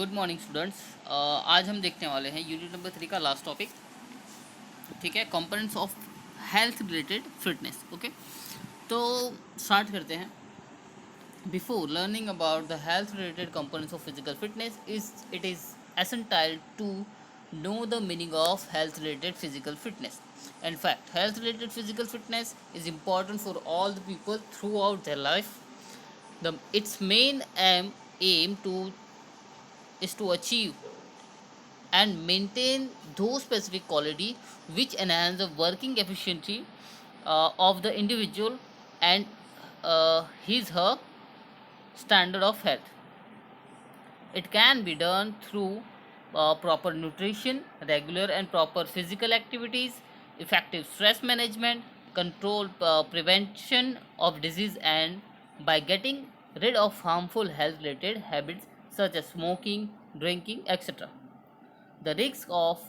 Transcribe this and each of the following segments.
Good morning students. आज हम देखने वाले हैं यूनिट नंबर 3 का लास्ट टॉपिक। ठीक है, components of health related fitness. Okay, तो स्टार्ट करते हैं। Before learning about the health related components of physical fitness it is essential to know the meaning of health related physical fitness. In fact, health related physical fitness is important for all the people throughout their life. Its main aim is to achieve and maintain those specific quality which enhance the working efficiency of the individual and his her standard of health. It can be done through proper nutrition, regular and proper physical activities, effective stress management, control prevention of disease, and by getting rid of harmful health related habits such as smoking, drinking, etc. The risk of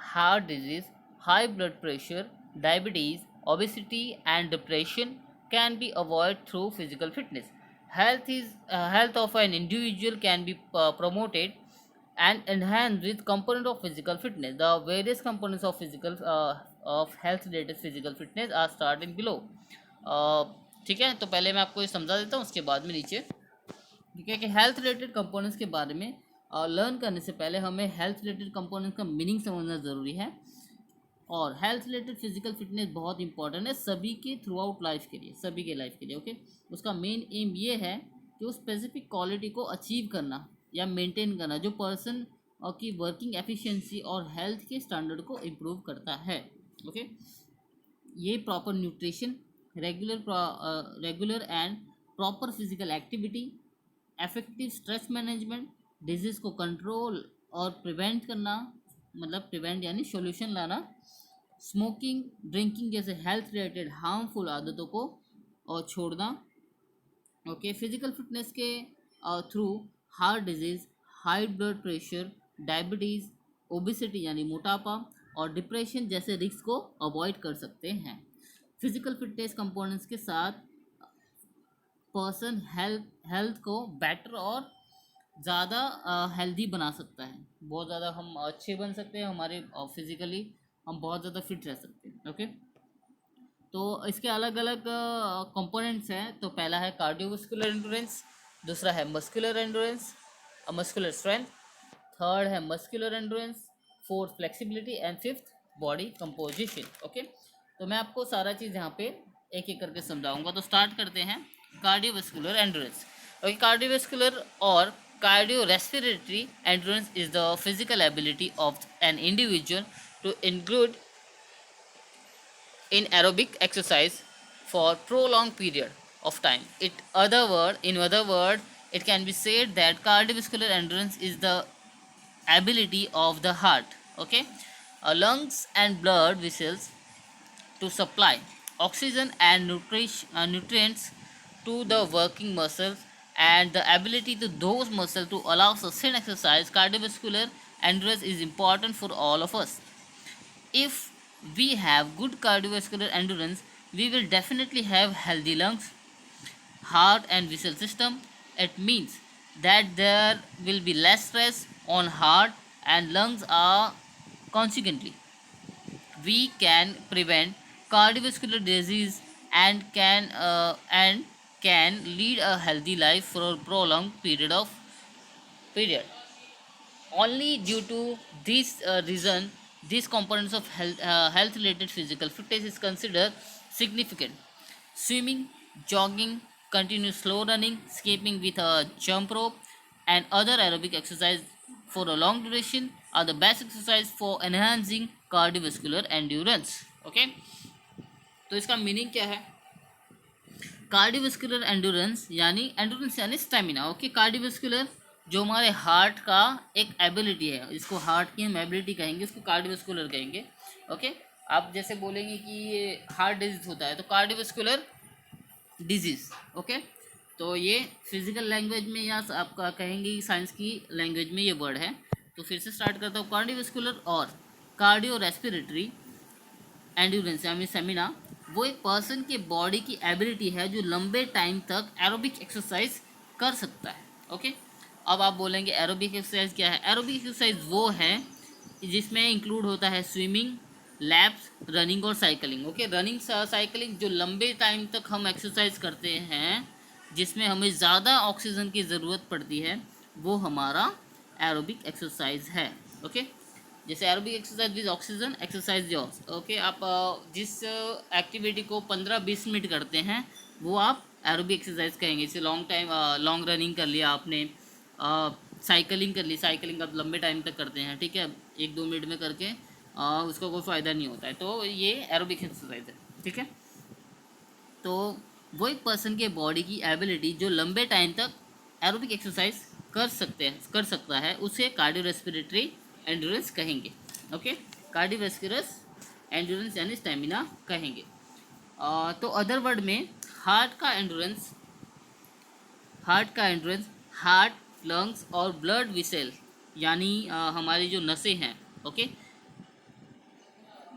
heart disease, high blood pressure, diabetes, obesity, and depression can be avoided through physical fitness. Health of an individual can be promoted and enhanced with component of physical fitness. The various components of physical of health related physical fitness are starting below. ठीक है, तो पहले मैं आपको ये समझा देता हूँ, उसके बाद में नीचे ठीक है कि हेल्थ रिलेटेड कंपोनेंट्स के बारे में लर्न करने से पहले हमें हेल्थ रिलेटेड कंपोनेंट्स का मीनिंग समझना ज़रूरी है। और हेल्थ रिलेटेड फिजिकल फिटनेस बहुत इंपॉर्टेंट है सभी के थ्रू आउट लाइफ के लिए, सभी के लाइफ के लिए। ओके, उसका मेन एम ये है कि उस स्पेसिफिक क्वालिटी को अचीव करना या मेंटेन करना जो पर्सन की वर्किंग एफिशिएंसी और हेल्थ के स्टैंडर्ड को इम्प्रूव करता है। ओके, ये proper nutrition, regular and proper physical activity, effective stress management, disease को कंट्रोल और प्रिवेंट करना, मतलब प्रिवेंट यानी सॉल्यूशन लाना, स्मोकिंग ड्रिंकिंग जैसे हेल्थ रिलेटेड हार्मफुल आदतों को और छोड़ना। ओके, फिजिकल फिटनेस के through heart disease, high blood pressure, diabetes, obesity यानी मोटापा और डिप्रेशन जैसे रिस्क को अवॉइड कर सकते हैं। फिजिकल फिटनेस कंपोनेंट्स के साथ पर्सन हेल्थ को बेटर और ज़्यादा हेल्दी बना सकता है। बहुत ज़्यादा हम अच्छे बन सकते हैं, हमारे फिज़िकली हम बहुत ज़्यादा फिट रह सकते हैं। ओके, तो इसके अलग अलग कंपोनेंट्स हैं। तो पहला है कार्डियोवास्कुलर एंड्योरेंस, दूसरा है muscular endurance, muscular strength, third है muscular endurance, fourth flexibility and fifth body composition. Okay, तो मैं आपको सारा चीज़ यहाँ पे एक एक करके समझाऊंगा। तो स्टार्ट करते हैं कार्डियोवास्कुलर एंड्योरेंस। ओके, कार्डियोवास्कुलर और cardiorespiratory endurance is the physical ability of an individual to include in aerobic exercise for prolonged period of time. In other word, it can be said that cardiovascular endurance is the ability of the heart, okay, lungs and blood vessels to supply oxygen and nutrients to the working muscles and the ability to those muscles to allow sustained exercise. Cardiovascular endurance is important for all of us. If we have good cardiovascular endurance, we will definitely have healthy lungs, heart and vessel system. It means that there will be less stress on heart and lungs are consequently we can prevent cardiovascular disease and can lead a healthy life for a prolonged period. Only due to this reason, these components of health related physical fitness is considered significant. Swimming, jogging, continuous slow running, skipping with a jump rope, and other aerobic exercise for a long duration are the best exercise for enhancing cardiovascular endurance. Okay, तो इसका meaning क्या है? Cardiovascular endurance यानी stamina. Okay, cardiovascular जो हमारे heart का एक ability है, इसको हार्ट की हम एबिलिटी कहेंगे, इसको कार्डियोवास्कुलर कहेंगे। ओके, आप जैसे बोलेंगे कि ये हार्ट डिजीज होता है तो कार्डियोवास्कुलर डिजीज। ओके, तो ये फिजिकल लैंग्वेज में या आपका कहेंगे साइंस की लैंग्वेज में ये वर्ड है। तो फिर से स्टार्ट करता हूँ। कार्डियोवास्कुलर और कार्डियो रेस्पिरेटरी एंड्योरेंस यानी स्टेमिना वो एक पर्सन के बॉडी की एबिलिटी है जो लंबे टाइम तक एरोबिक एक्सरसाइज कर सकता है। ओके, अब आप बोलेंगे एरोबिक एक्सरसाइज क्या है? एरोबिक एक्सरसाइज वो है जिसमें इंक्लूड होता है स्विमिंग, लैप्स, रनिंग और साइकिलिंग। ओके, रनिंग साइकिलिंग जो लंबे टाइम तक हम एक्सरसाइज करते हैं, जिसमें हमें ज़्यादा ऑक्सीजन की ज़रूरत पड़ती है, वो हमारा एरोबिक एक्सरसाइज है। ओके, जैसे aerobic exercise with oxygen exercise yours. Okay, आप जिस एक्टिविटी को 15-20 मिनट करते हैं वो आप एरोबिक एक्सरसाइज कहेंगे। जैसे लॉन्ग रनिंग कर लिया आपने, साइकिलिंग कर ली, साइकिलिंग आप लंबे टाइम तक करते हैं, ठीक है, 1-2 मिनट में करके उसका कोई फ़ायदा नहीं होता है, तो ये एरोबिक एक्सरसाइज है। ठीक है, तो वो एक पर्सन के बॉडी की एबिलिटी जो लंबे टाइम तक एरोबिक एक्सरसाइज कर सकता है, उसे कार्डियोरेस्पिरेटरी एंड्योरेंस कहेंगे। ओके, कार्डियोवेस्कुलर एंड्योरेंस यानी स्टेमिना कहेंगे। तो अदर वर्ड में हार्ट का एंड्योरेंस हार्ट, लंग्स और ब्लड विसेल यानी हमारी जो नसें हैं, ओके,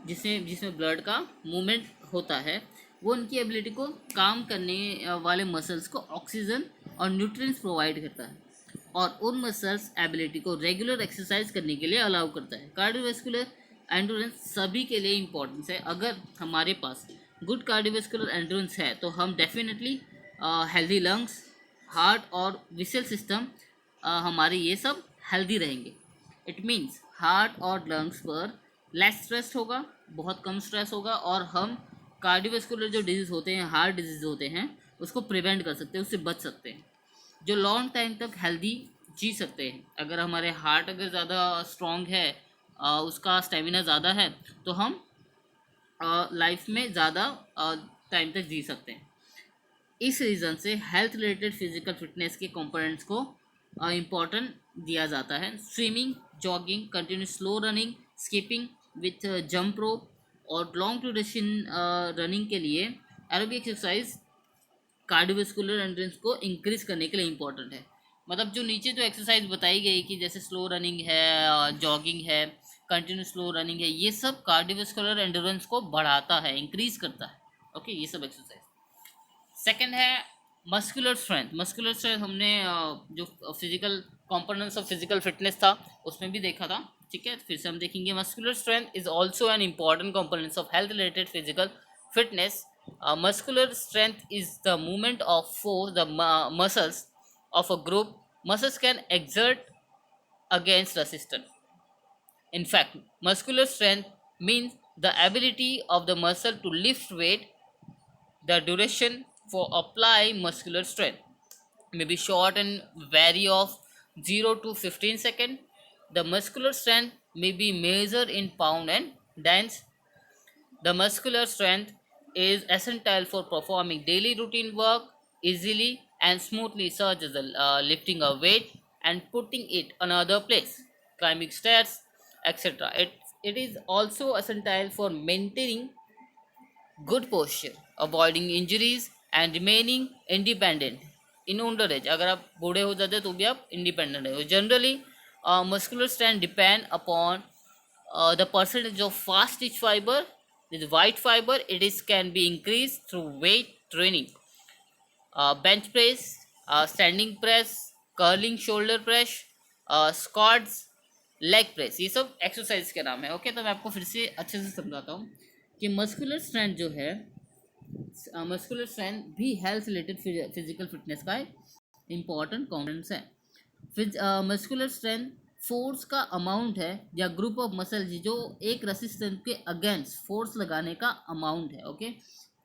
जिसमें ब्लड का मूवमेंट होता है, वो उनकी एबिलिटी को काम करने वाले मसल्स को ऑक्सीजन और न्यूट्रिएंट्स प्रोवाइड करता है, और उन मसल्स एबिलिटी को रेगुलर एक्सरसाइज करने के लिए अलाउ करता है। कार्डियोवेस्कुलर एंड्योरेंस सभी के लिए इंपॉर्टेंस है। अगर हमारे पास गुड कार्डियोवेस्कुलर एंड्योरेंस है तो हम डेफिनेटली हेल्दी लंग्स, हार्ट और विसल सिस्टम हमारे ये सब हेल्दी रहेंगे। इट मीन्स हार्ट और लंग्स पर लेस स्ट्रेस होगा, बहुत कम स्ट्रेस होगा, और हम कार्डियोवेस्कुलर जो डिजीज़ होते हैं, हार्ट डिजीज़ होते हैं, उसको प्रिवेंट कर सकते हैं, उससे बच सकते हैं, जो लॉन्ग टाइम तक हेल्दी जी सकते हैं। अगर हमारे हार्ट अगर ज़्यादा स्ट्रॉन्ग है, उसका स्टेमिना ज़्यादा है, तो हम लाइफ में ज़्यादा टाइम तक जी सकते हैं। इस रीज़न से हेल्थ रिलेटेड फिजिकल फिटनेस के कंपोनेंट्स को इम्पोर्टेंट दिया जाता है। Swimming, jogging, continuous slow running, skipping with jump rope और लॉन्ग ड्यूरेशन रनिंग के लिए एरोबिक एक्सरसाइज कार्डियोवेस्कुलर एंड्योरेंस को इंक्रीज करने के लिए इंपॉर्टेंट है। मतलब जो नीचे जो एक्सरसाइज बताई गई कि जैसे स्लो रनिंग है, जॉगिंग है, कंटिन्यूस स्लो रनिंग है, ये सब कार्डियोवेस्कुलर एंड्योरेंस को बढ़ाता है, इंक्रीज करता है। ओके, ये सब एक्सरसाइज। सेकंड है मस्कुलर स्ट्रेंथ। मस्कुलर स्ट्रेंथ हमने जो physical components of physical fitness था उसमें भी देखा था। ठीक है, फिर से हम देखेंगे। Muscular strength is also an important components of health related physical fitness. Muscular strength is the movement of force the muscles of a group. Muscles can exert against resistance. In fact, muscular strength means the ability of the muscle to lift weight. The duration for apply muscular strength may be short and vary of 0 to 15 seconds. The muscular strength may be measured in pound and dance. The muscular strength is essential for performing daily routine work easily and smoothly, such as lifting a weight and putting it another place, climbing stairs, etc. It is also essential for maintaining good posture, avoiding injuries and remaining independent in older age. अगर आप बूढ़े हो जाते तो भी आप independent हो। Generally muscular strength depend upon the percentage of fast twitch fiber. With white fiber, it is can be increased through weight training, bench press, standing press, curling shoulder press, squats, leg press, ये सब exercise के नाम है। Okay, तो मैं आपको फिर से अच्छे से समझाता हूँ कि मस्कुलर स्ट्रेंथ जो है, मस्कुलर स्ट्रेंथ भी हेल्थ रिलेटेड फिजिकल फिटनेस का इम्पॉर्टेंट कॉम्पोनेंट्स है। मस्कुलर स्ट्रेंथ फोर्स का अमाउंट है या ग्रुप ऑफ मसल जो एक रेसिस्टेंस के अगेंस्ट फोर्स लगाने का अमाउंट है। ओके,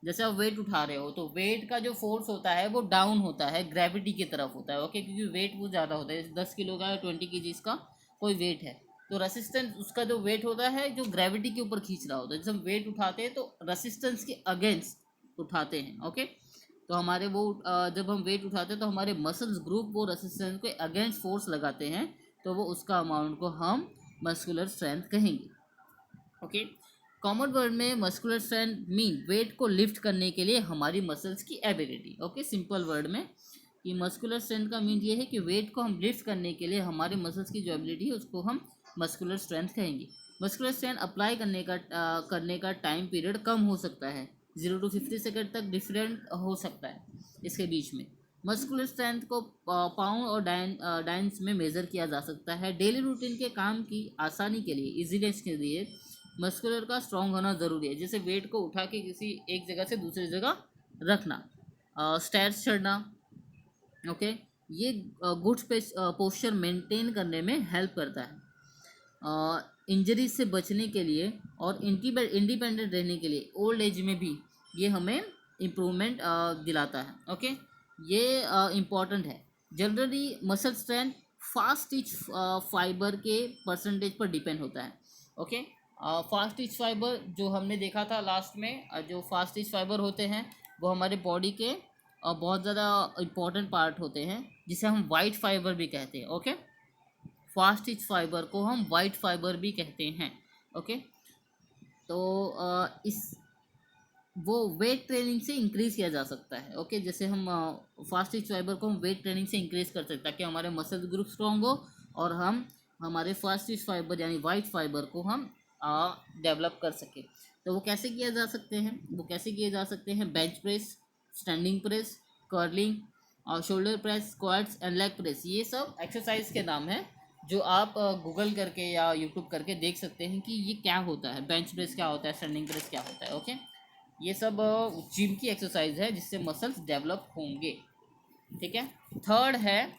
जैसे आप वेट उठा रहे हो तो वेट का जो फोर्स होता है वो डाउन होता है, ग्रेविटी की तरफ होता है। ओके, क्योंकि वेट वो ज़्यादा होता है, 10 किलो का या 20 kg का कोई वेट है, तो रेसिस्टेंस उसका जो वेट होता है जो ग्रेविटी के ऊपर खींच रहा होता है। जैसे हम वेट उठाते हैं तो रेसिस्टेंस के अगेंस्ट उठाते हैं। ओके, तो हमारे वो जब हम वेट उठाते हैं तो हमारे मसल्स ग्रुप वो रेसिस्टेंस के अगेंस्ट फोर्स लगाते हैं, तो वो उसका अमाउंट को हम मस्कुलर स्ट्रेंथ कहेंगे। ओके, कॉमन वर्ड में मस्कुलर स्ट्रेंथ मीन वेट को लिफ्ट करने के लिए हमारी मसल्स की एबिलिटी। ओके, सिंपल वर्ड में कि मस्कुलर स्ट्रेंथ का मीन ये है कि वेट को हम लिफ्ट करने के लिए हमारे मसल्स की जो एबिलिटी है उसको हम मस्कुलर स्ट्रेंथ कहेंगे। मस्कुलर स्ट्रेंथ अप्लाई करने का टाइम पीरियड कम हो सकता है, 0 to 50 सेकेंड तक डिफरेंट हो सकता है इसके बीच में। मस्कुलर स्ट्रेंथ को पाउंड और डाइंस में मेजर किया जा सकता है। डेली रूटीन के काम की आसानी के लिए, इजीनेस के लिए मस्कुलर का स्ट्रांग होना ज़रूरी है। जैसे वेट को उठा के किसी एक जगह से दूसरी जगह रखना, स्टेयर्स चढ़ना, ओके, ये गुड पोस्चर मेंटेन करने में हेल्प करता है। इंजरी से बचने के लिए और इंडिपेंडेंट रहने के लिए ओल्ड एज में भी ये हमें इम्प्रूवमेंट दिलाता है। ओके, ये इम्पॉर्टेंट है। Generally muscle strength fast teach fibre के परसेंटेज पर डिपेंड होता है। ओके, फास्ट टिच फाइबर जो हमने देखा था लास्ट में, जो फास्ट टिच फाइबर होते हैं वो हमारे बॉडी के बहुत ज़्यादा इम्पॉर्टेंट पार्ट होते हैं, जिसे हम वाइट फाइबर भी कहते हैं। ओके, फास्ट टिच फाइबर को हम वाइट फाइबर भी कहते हैं। ओके, तो इस वो वेट ट्रेनिंग से इंक्रीज़ किया जा सकता है। ओके, जैसे हम फास्ट टिच फाइबर को हम वेट ट्रेनिंग से इंक्रीज़ कर सकते हैं ताकि हमारे मसल ग्रुप स्ट्रॉन्ग हो और हम हमारे फास्ट टिच फाइबर यानी वाइट फाइबर को हम डेवलप कर सकें। तो वो कैसे किया जा सकते हैं? वो कैसे किए जा सकते हैं? Bench press, standing press, curling और shoulder press, squats and leg press, ये सब एक्सरसाइज के नाम हैं जो आप गूगल करके या यूट्यूब करके देख सकते हैं कि ये क्या होता है, बेंच प्रेस क्या होता है, स्टैंडिंग प्रेस क्या होता है। ओके, ये सब जिम की एक्सरसाइज है जिससे मसल्स डेवलप होंगे। ठीक है, थर्ड है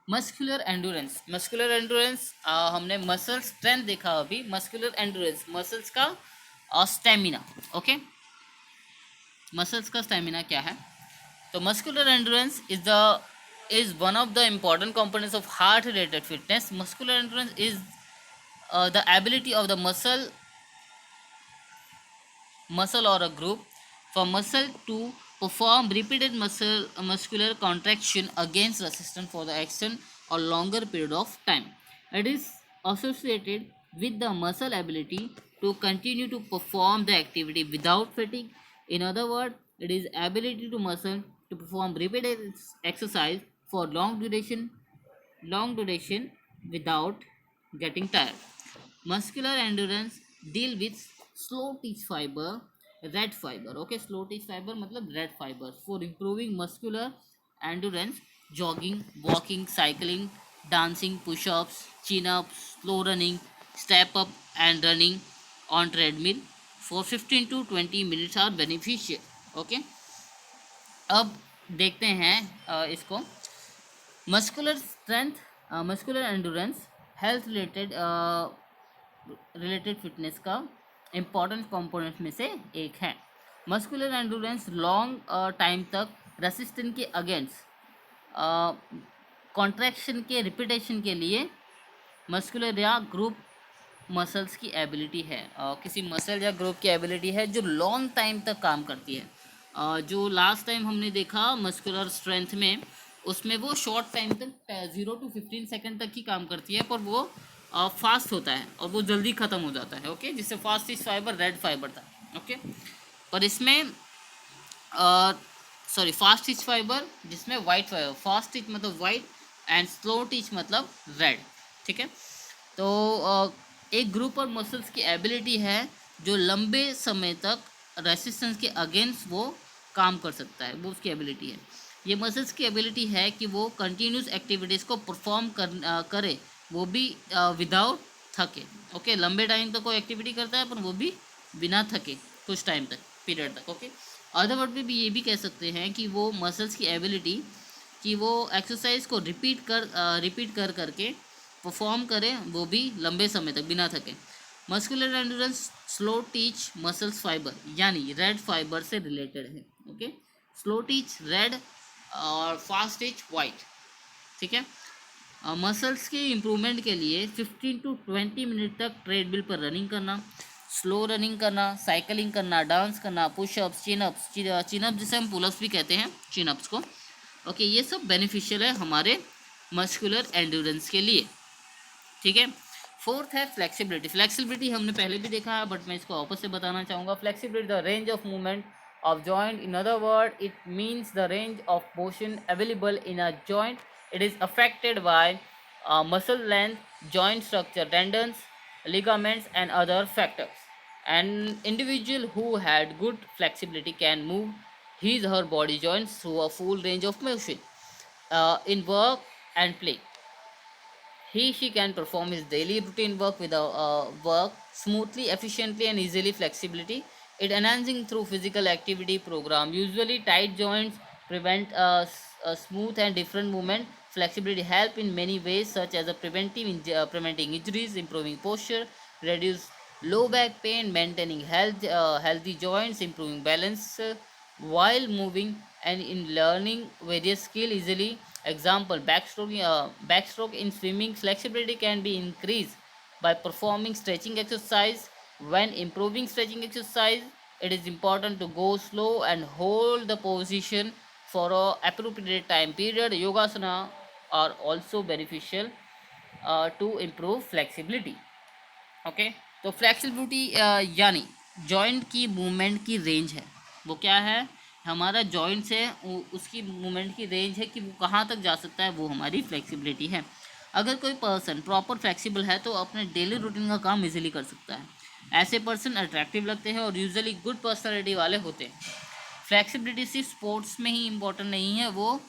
मस्कुलर एंडोरेंस। मस्कुलर एंडोरेंस, हमने मसल स्ट्रेंथ देखा अभी, मस्कुलर एंडोरेंस मसल्स का स्टेमिना। ओके, मसल्स का स्टेमिना क्या है? तो muscular endurance is one of the important components of heart related fitness. Muscular endurance is the ability of the muscle or a group for muscle to perform repeated muscular contraction against resistance for the extent or longer period of time. It is associated with the muscle ability to continue to perform the activity without fatigue. In other words, it is ability to muscle to perform repeated exercise for long duration without getting tired. Muscular endurance deal with slow twitch fiber, red fiber. Okay, slow twitch fiber मतलब red fiber for improving muscular endurance. Jogging, walking, cycling, dancing, push-ups, chin-ups, slow running, step up and running on treadmill for 15 to 20 minutes are beneficial. Okay, अब देखते हैं इसको muscular strength, muscular endurance health related fitness का important component में से एक है। Muscular endurance long time तक रेसिस्टेंस के अगेंस्ट कॉन्ट्रैक्शन के रिपीटेशन के लिए मस्कुलर या ग्रुप मसल्स की एबिलिटी है, किसी मसल या ग्रुप की एबिलिटी है जो लॉन्ग टाइम तक काम करती है। जो लास्ट टाइम हमने देखा मस्कुलर स्ट्रेंथ में, उसमें वो शॉर्ट टाइम तक 0 to 15 सेकेंड तक ही काम करती है, पर वो फास्ट होता है और वो जल्दी ख़त्म हो जाता है। ओके, जिससे fast is fibre red fibre था। ओके, पर इसमें सॉरी फास्ट टिच फाइबर जिसमें वाइट फाइबर, फास्ट टिच मतलब वाइट एंड स्लो टिच मतलब रेड। ठीक है, तो एक ग्रुप और मसल्स की एबिलिटी है जो लंबे समय तक रेसिस्टेंस के अगेंस्ट वो काम कर सकता है, वो उसकी एबिलिटी है। ये मसल्स की एबिलिटी है कि वो कंटिन्यूस एक्टिविटीज़ को परफॉर्म करे, वो भी विदाउट थके। ओके, लंबे टाइम तक कोई एक्टिविटी करता है पर वो भी बिना थके कुछ टाइम तक, पीरियड तक। ओके, अदर वर्ड में भी ये भी कह सकते हैं कि वो मसल्स की एबिलिटी कि वो एक्सरसाइज को रिपीट कर करके परफॉर्म करें, वो भी लंबे समय तक बिना थके। Muscular endurance slow teach muscles fibre यानी रेड फाइबर से रिलेटेड है। ओके, स्लो टीच रेड और फास्ट टीच वाइट। ठीक है, मसल्स के इम्प्रूवमेंट के लिए 15 to 20 मिनट तक ट्रेडमिल पर रनिंग करना, स्लो रनिंग करना, साइकिलिंग करना, डांस करना, पुशअप्स, चिनअप्स जिसे हम पुलअप्स भी कहते हैं, चिनअप्स को। ओके, ये सब बेनिफिशियल है हमारे मस्कुलर एंडोरेंस के लिए। ठीक है, फोर्थ है फ्लेक्सिबिलिटी। फ्लेक्सिबिलिटी हमने पहले भी देखा है बट मैं इसको वापस से बताना चाहूँगा। Flexibility the range of movement of joint. In other words, it means the range of motion available in a joint. It is affected by muscle length, joint structure, tendons, ligaments and other factors. An individual who had good flexibility can move his her body joints through a full range of motion in work and play. She can perform his daily routine work without work smoothly, efficiently, and easily flexibility. It enhancing through physical activity program. Usually, tight joints prevent a smooth and different movement. Flexibility help in many ways, such as a preventing injuries, improving posture, reduce low back pain, maintaining healthy joints, improving balance while moving, and in learning various skill easily. Example, backstroke in swimming. Flexibility can be increased by performing stretching exercise. When improving stretching exercise, it is important to go slow and hold the position for a appropriate time period. Yogasana are also beneficial to improve flexibility. Okay, तो flexibility यानी joint की movement की range है। वो क्या है? हमारा joints है उसकी मूवमेंट की रेंज है कि वो कहाँ तक जा सकता है, वो हमारी फ्लेक्सिबिलिटी है। अगर कोई पर्सन प्रॉपर फ्लेक्सिबल है तो अपने डेली रूटीन का काम इजीली कर सकता है। ऐसे पर्सन अट्रैक्टिव लगते हैं और यूजुअली गुड पर्सनालिटी वाले होते हैं। फ्लेक्सिबिलिटी सिर्फ स्पोर्ट्स में ही इम्पोर्टेंट नहीं है, वो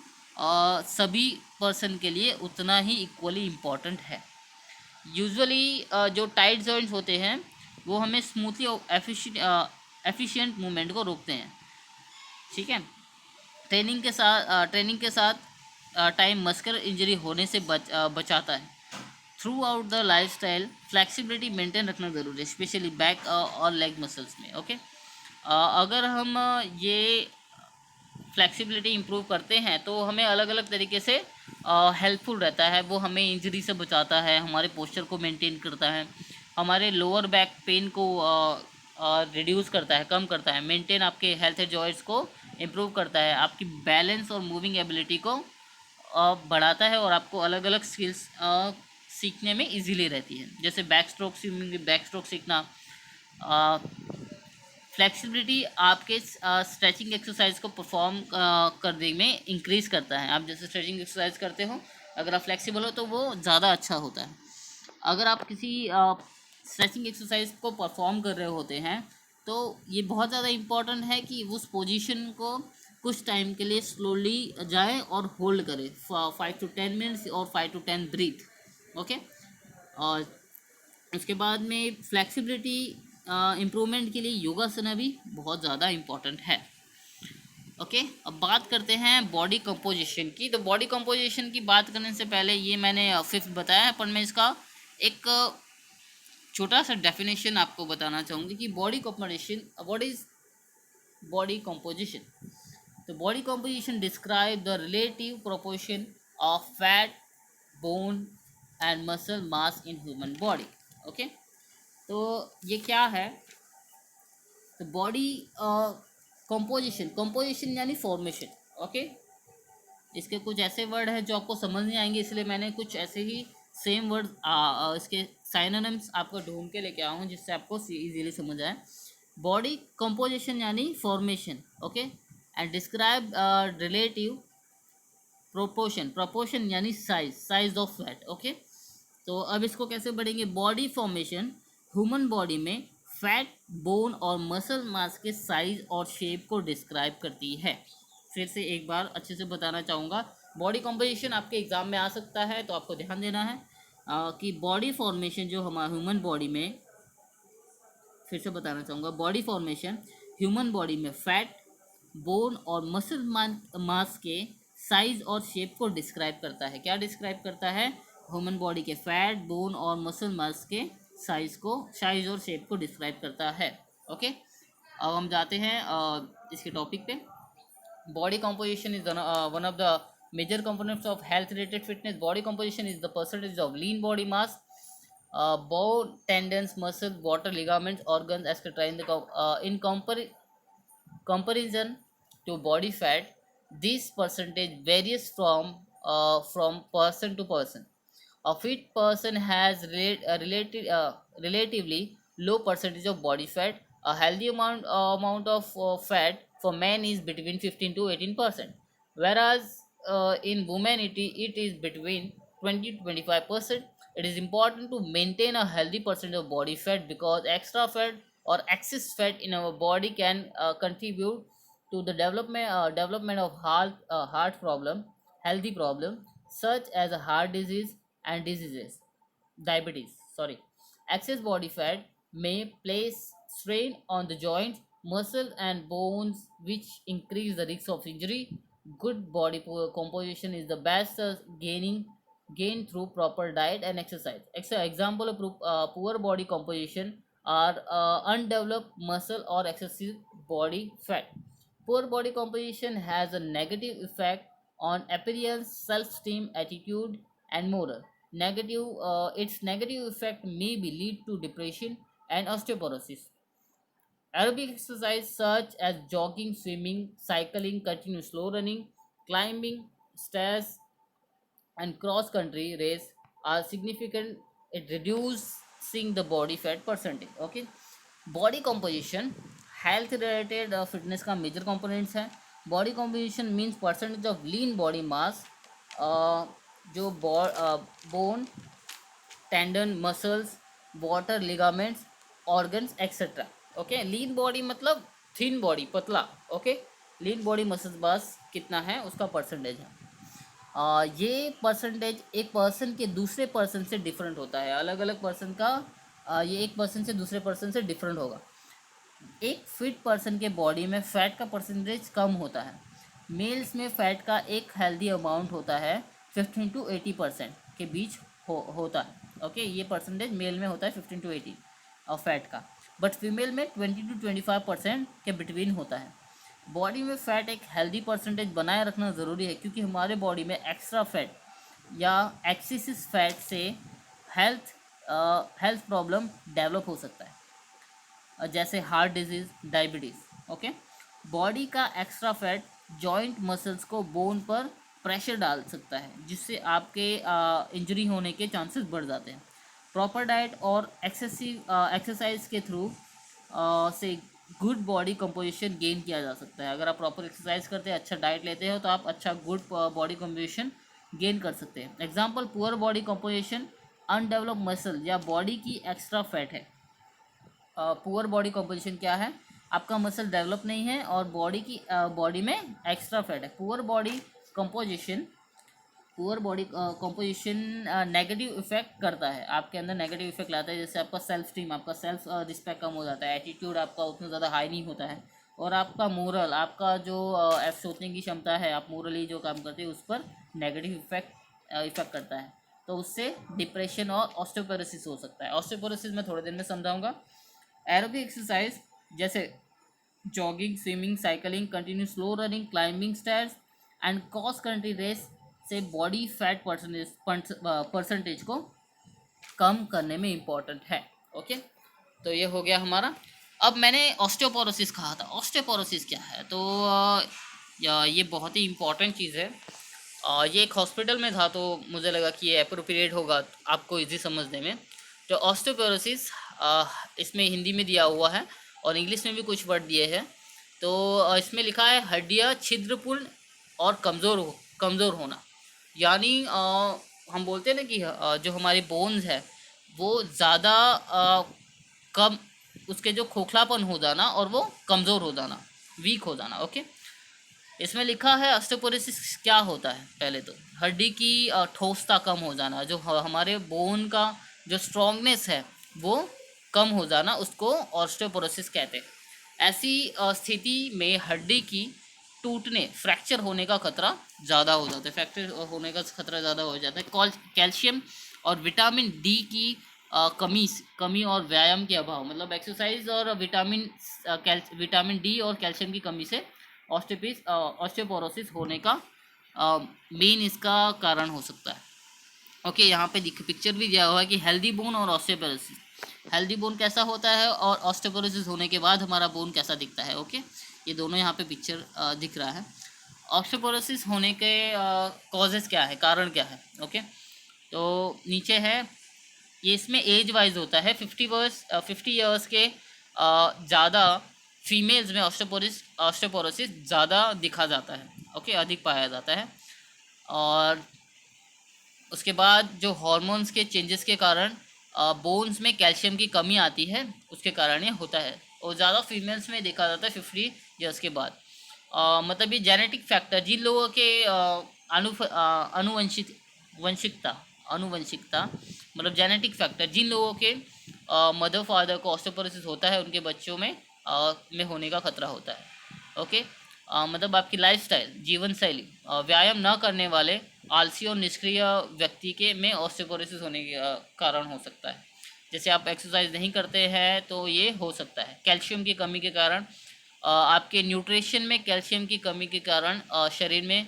सभी पर्सन के लिए उतना ही इक्वली इम्पोर्टेंट है। यूजुअली जो टाइट जॉइंट्स होते हैं वो हमें स्मूथली और एफिशिएंट मूवमेंट को रोकते हैं। ठीक है, ट्रेनिंग के साथ टाइम मस्कुलर इंजरी होने से बचाता है। Through out the life style flexibility maintain रखना ज़रूरी है, स्पेशली बैक और लेग मसल्स में। ओके, अगर हम ये फ्लेक्सिबिलिटी इंप्रूव करते हैं तो हमें अलग अलग तरीके से हेल्पफुल रहता है। वो हमें इंजरी से बचाता है, हमारे पोस्चर को मेंटेन करता है, हमारे लोअर बैक पेन को रिड्यूस करता है, कम करता है, मेंटेन आपके हेल्थ जॉइंट्स को इम्प्रूव करता है, आपकी बैलेंस और मूविंग एबिलिटी को बढ़ाता है और आपको अलग अलग स्किल्स सीखने में इजीली रहती है। जैसे बैक स्ट्रोक सीखना, फ्लेक्सिबिलिटी आपके स्ट्रेचिंग एक्सरसाइज को परफॉर्म करने में इंक्रीज करता है। आप जैसे स्ट्रेचिंग एक्सरसाइज करते हो, अगर आप फ्लेक्सिबल हो तो वो ज़्यादा अच्छा होता है। अगर आप किसी स्ट्रेचिंग एक्सरसाइज को परफॉर्म कर रहे होते हैं तो ये बहुत ज़्यादा इम्पॉर्टेंट है कि उस पोजीशन को कुछ टाइम के लिए स्लोली जाए और होल्ड करें 5 to 10 मिनट्स और 5 to 10 ब्रीथ। ओके, और उसके बाद में फ्लेक्सिबिलिटी इम्प्रूवमेंट के लिए योगासना भी बहुत ज़्यादा इम्पॉर्टेंट है। ओके, अब बात करते हैं बॉडी कंपोजिशन की। तो बॉडी कंपोजिशन की बात करने से पहले ये मैंने फिफ्थ बताया है, पर मैं इसका एक छोटा सा डेफिनेशन आपको बताना चाहूँगी कि body composition, what is body composition. तो body composition describe the relative proportion of fat, bone and muscle mass in human body. Okay, तो ये क्या है? तो बॉडी कंपोजिशन यानी फॉर्मेशन। ओके, इसके कुछ ऐसे वर्ड हैं जो आपको समझ नहीं आएंगे, इसलिए मैंने कुछ ऐसे ही सेम वर्ड इसके साइनोनिम्स आपको ढूंढ के लेके आया हूँ जिससे आपको इजीली समझ आए। बॉडी कंपोजिशन यानी formation. Okay, and describe relative proportion यानी साइज ऑफ फैट। ओके, तो अब इसको कैसे बढ़ेंगे? बॉडी फॉर्मेशन ह्यूमन बॉडी में फैट, बोन और मसल मास के साइज और शेप को डिस्क्राइब करती है। फिर से एक बार अच्छे से बताना चाहूँगा, बॉडी कंपोजिशन आपके एग्जाम में आ सकता है तो आपको ध्यान देना है कि बॉडी फॉर्मेशन जो हमारे ह्यूमन बॉडी में, फिर से बताना चाहूँगा, बॉडी फॉर्मेशन ह्यूमन बॉडी में फैट, बोन और मसल मास के साइज और शेप को डिस्क्राइब करता है। क्या डिस्क्राइब करता है? ह्यूमन बॉडी के फैट, बोन और मसल मास के साइज और शेप को डिस्क्राइब करता है। ओके, अब हम जाते हैं इसके टॉपिक पे। Body composition is one of the major components of health related fitness. Body composition is the percentage of lean body mass, bone, tendons, muscles, water, ligaments, organs, etc. In comparison to body fat, this percentage varies from person to person. A fit person has relatively low percentage of body fat. A healthy amount of fat for men is between 15 to 18%, whereas in women it is between 20 to 25%. It is important to maintain a healthy percentage of body fat because extra fat or excess fat in our body can contribute to the development of heart problem, healthy problem such as a heart disease and diseases, diabetes. Sorry, excess body fat may place strain on the joints, muscle, and bones, which increase the risk of injury. Good body composition is the best gain through proper diet and exercise. Example of poor body composition are undeveloped muscle or excessive body fat. Poor body composition has a negative effect on appearance, self-esteem, attitude, and moral. Its negative effect may be lead to depression and osteoporosis. Aerobic exercise such as jogging, swimming, cycling, continuous slow running, climbing stairs, and cross country race are significant at reducing the body fat percentage. Okay, body composition health related fitness का major components है. Body composition means percentage of lean body mass, जो bone, tendon, muscles, water, ligaments, organs etcetera. Okay, lean body मतलब thin body, पतला. Okay, lean body muscles बस कितना है उसका percentage है. ये परसेंटेज एक पर्सन के दूसरे पर्सन से डिफरेंट होता है. अलग अलग पर्सन का ये एक पर्सन से दूसरे पर्सन से डिफरेंट होगा. एक फिट पर्सन के बॉडी में फैट का परसेंटेज कम होता है. मेल्स में फैट का एक हेल्दी अमाउंट होता है 15 to 80% के बीच होता है. ओके, ये परसेंटेज मेल में होता है 15 to 80 और फैट का, बट फीमेल में 20 to 25% के बिटवीन होता है. बॉडी में फैट एक हेल्दी परसेंटेज बनाए रखना ज़रूरी है, क्योंकि हमारे बॉडी में एक्स्ट्रा फैट या एक्सेसिव फैट से हेल्थ प्रॉब्लम डेवलप हो सकता है, जैसे heart disease, diabetes. Okay, body का एक्स्ट्रा फैट जॉइंट मसल्स को बोन पर प्रेशर डाल सकता है, जिससे आपके इंजरी होने के चांसेस बढ़ जाते हैं. प्रॉपर डाइट और एक्सरसाइज के थ्रू से गुड बॉडी कंपोजिशन गेन किया जा सकता है. अगर आप प्रॉपर एक्सरसाइज करते हैं, अच्छा डाइट लेते हो, तो आप अच्छा गुड बॉडी कंपोजिशन गेन कर सकते हैं. Example, poor body composition undevelop muscle या बॉडी की एक्स्ट्रा फैट है. पुअर बॉडी कंपोजिशन क्या है? आपका मसल डेवलप नहीं है और बॉडी में एक्स्ट्रा फैट है. Poor body composition negative effect करता है, आपके अंदर नेगेटिव इफेक्ट लाता है. जैसे आपका सेल्फ स्टीम, आपका सेल्फ रिस्पेक्ट कम हो जाता है, एटीट्यूड आपका उतना ज़्यादा हाई नहीं होता है, और आपका मोरल, आपका जो सोचने की क्षमता है, आप मोरली जो काम करते हैं उस पर नेगेटिव इफेक्ट करता है. तो उससे डिप्रेशन और ऑस्टियोपोरोसिस हो सकता है. ऑस्टियोपोरोसिस मैं थोड़े दिन में समझाऊंगा. एरोबिक एक्सरसाइज जैसे jogging, swimming, cycling, continuous slow running, climbing stairs and cross country race से बॉडी फैट परसेंटेज को कम करने में इम्पॉर्टेंट है. ओके, तो ये हो गया हमारा. अब मैंने ऑस्टियोपोरोसिस कहा था. ऑस्टियोपोरोसिस क्या है? तो ये बहुत ही इम्पॉर्टेंट चीज़ है. ये एक हॉस्पिटल में था, तो मुझे लगा कि ये अप्रोप्रिएट होगा आपको इजी समझने में. तो ऑस्टियोपोरोसिस इसमें हिंदी में दिया हुआ है और इंग्लिश में भी कुछ वर्ड दिए हैं. तो इसमें लिखा है हड्डियाँ छिद्रपूर्ण और कमज़ोर होना. यानी हम बोलते हैं ना कि जो हमारी बोन्स है वो ज़्यादा कम, उसके जो खोखलापन हो जाना और वो कमज़ोर हो जाना, वीक हो जाना. ओके, इसमें लिखा है ऑस्टियोपोरोसिस क्या होता है. पहले तो हड्डी की ठोसता कम हो जाना, जो हमारे बोन का जो स्ट्रॉन्गनेस है वो कम हो जाना, उसको ऑस्टियोपोरोसिस कहते हैं. ऐसी स्थिति में हड्डी की टूटने, फ्रैक्चर होने का खतरा ज़्यादा हो जाता है. फ्रैक्चर होने का खतरा ज़्यादा हो जाता है. कैल्शियम और विटामिन डी की कमी और व्यायाम के अभाव, मतलब एक्सरसाइज और विटामिन डी और कैल्शियम की कमी से ऑस्टियोपोरोसिस होने का मेन इसका कारण हो सकता है. ओके, यहाँ पे पिक्चर भी दिया हुआ है कि हेल्दी बोन और ऑस्टियोपोरोसिस. हेल्दी बोन कैसा होता है और ऑस्टियोपोरोसिस होने के बाद हमारा बोन कैसा दिखता है. ओके, ये दोनों यहाँ पे पिक्चर दिख रहा है. ऑस्टियोपोरोसिस होने के कॉजेज़ क्या है, कारण क्या है. ओके, तो नीचे है ये, इसमें एज वाइज होता है. 50 ईयर्स के ज़्यादा फीमेल्स में ऑस्टियोपोरोसिस ज़्यादा दिखा जाता है. ओके, अधिक पाया जाता है. और उसके बाद जो हार्मोन्स के चेंजेस के कारण बोन्स में कैल्शियम की कमी आती है, उसके कारण ये होता है. और ज़्यादा फीमेल्स में देखा जाता है 50 ईयर्स के बाद. मतलब ये जेनेटिक फैक्टर जिन लोगों के अनुवंशित वंशिकता अनुवंशिकता मतलब जेनेटिक फैक्टर जिन लोगों के मदर फादर को ऑस्टियोपोरोसिस होता है उनके बच्चों में होने का खतरा होता है। ओके। मतलब आपकी लाइफस्टाइल जीवन शैली व्यायाम न करने वाले आलसी और निष्क्रिय व्यक्ति के में ऑस्टियोपोरोसिस होने के कारण हो सकता है। जैसे आप एक्सरसाइज नहीं करते हैं तो ये हो सकता है। कैल्शियम की कमी के कारण आपके न्यूट्रिशन में कैल्शियम की कमी के कारण शरीर में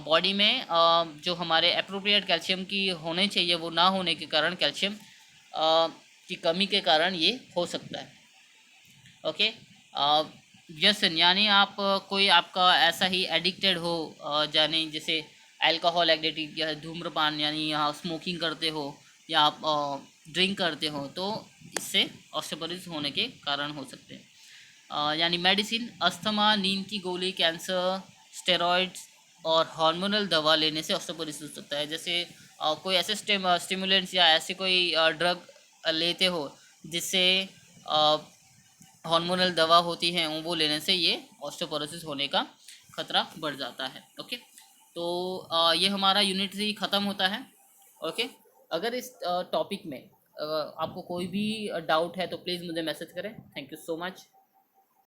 बॉडी में जो हमारे अप्रोप्रिएट कैल्शियम की होने चाहिए वो ना होने के कारण कैल्शियम की कमी के कारण ये हो सकता है। ओके। व्यसन यानी आप कोई आपका ऐसा ही एडिक्टेड हो जाने जैसे अल्कोहल एडिक्टेड या धूम्रपान यानी यहाँ स्मोकिंग करते हो या आप ड्रिंक करते हो तो इससे ऑस्टियोपोरोसिस होने के कारण हो सकते हैं। यानी मेडिसिन अस्थमा नींद की गोली कैंसर स्टेरॉइड्स और हार्मोनल दवा लेने से ऑस्टियोपोरोसिस हो सकता है। जैसे कोई ऐसे स्टिमुलेंट्स या ऐसे कोई ड्रग लेते हो जिससे हार्मोनल दवा होती है वो लेने से ये ऑस्टियोपोरोसिस होने का खतरा बढ़ जाता है। ओके। तो ये हमारा यूनिट 3 ख़त्म होता है। ओके। अगर इस टॉपिक में आपको कोई भी डाउट है तो प्लीज़ मुझे मैसेज करें। Thank you so much.